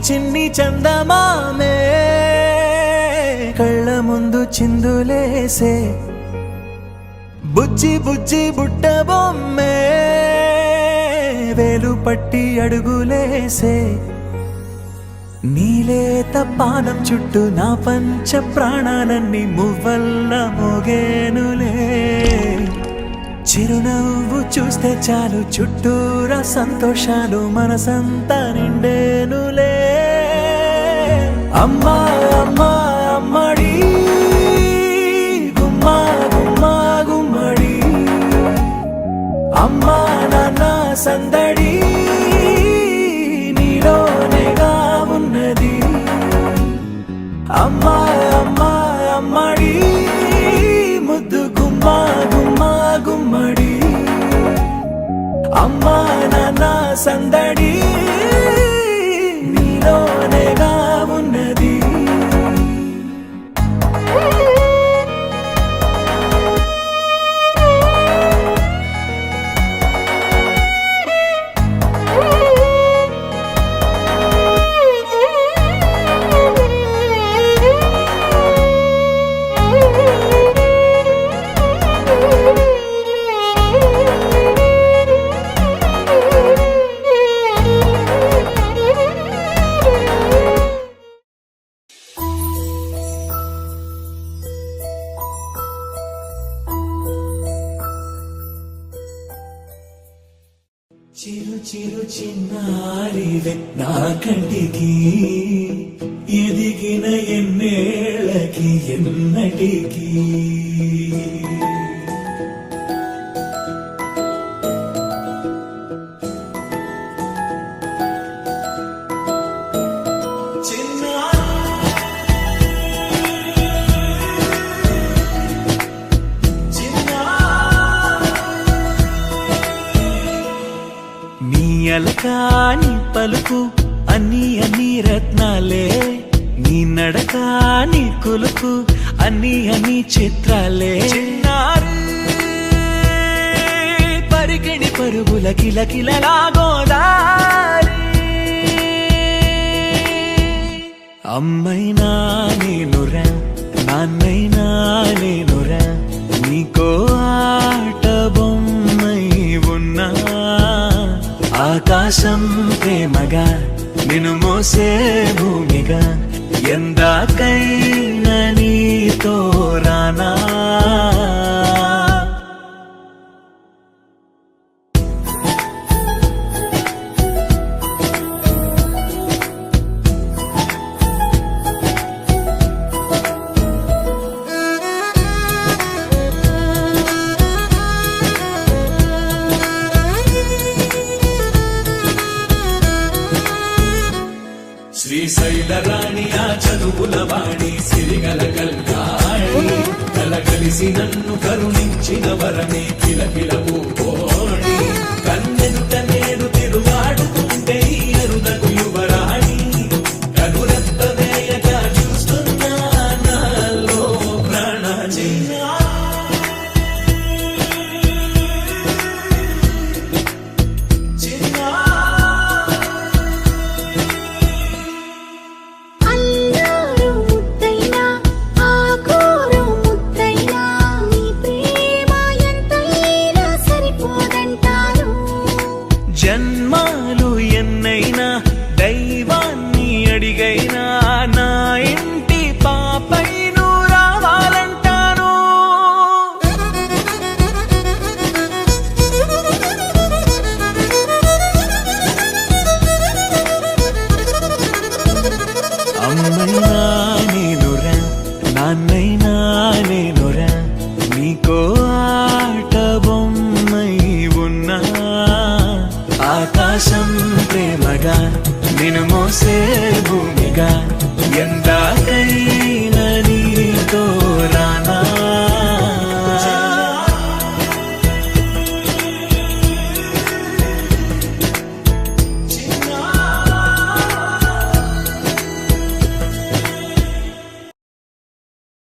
చిన్ని చందమామే కళ్ళ ముందు చిందులేసే బుజ్జి బుజ్జి బుట్ట బొమ్మే వేలు పట్టి అడుగులేసే నీలేత పానం చుట్టూ నా పంచ ప్రాణాలన్నీ మువ్వల్ల మోగేనులే చిరునవ్వు చూస్తే చాలు చుట్టూరా సంతోషాలు మనసంతా నిండేనులే అమ్మా అమ్మా అమ్మడి గుమ్మా గుమ్మా గుమ్మడి అమ్మా నాన్న సందడి నీలోనేగా ఉన్నది అమ్మా అమ్మా అమ్మడి ముద్దు గుమ్మా గుమ్మా గుమ్మడి అమ్మా నాన్న సందడి నీలోనేగా ఉన్నది చిరు చిరు చిన్నారివే నా కంటికి ఎదిగిన ఎన్నేళ్ళకి ఎన్నటికి అలకాని పలుకు అన్ని అన్ని రత్నాలే నీ నడకాని కులుకు అన్ని అన్ని చిత్రాలే పరికిణి పరుగుల కిలకిలలాగోదారి అమ్మైనా నేనురా నాన్నైనా నేనురా నీకో ఆట బొమ్మై ఉన్నా ఆకాశం ప్రేమగా నిన్ను మోసే భూమిగా ఎందాకైనా నీతో రానా శ్రీశైల రాణి ఆ చదువుల వాణి సిరిగల కల్కాణి కలగలిసి నన్ను కరుణించిన వరమే కిలకిలవు కోణి కన్నెదుట నేను తిరుగాడుతుంటే ఈ అరుదకు యువరాణి కనురెప్ప వేయగా చూస్తున్నా నాలో ప్రాణ జన్మాలు ఎన్నైనా దైవాన్ని అడిగైనా నా ఇంటి పాపై నువ్వు రావాలంటాను అమ్మైనా నేనురా నాన్నైనా నేనురా నీకో ఆట బొమ్మై ఉన్నా ఆకాశం ప్రేమగా నిన్ను మోసే భూమిగా ఎంత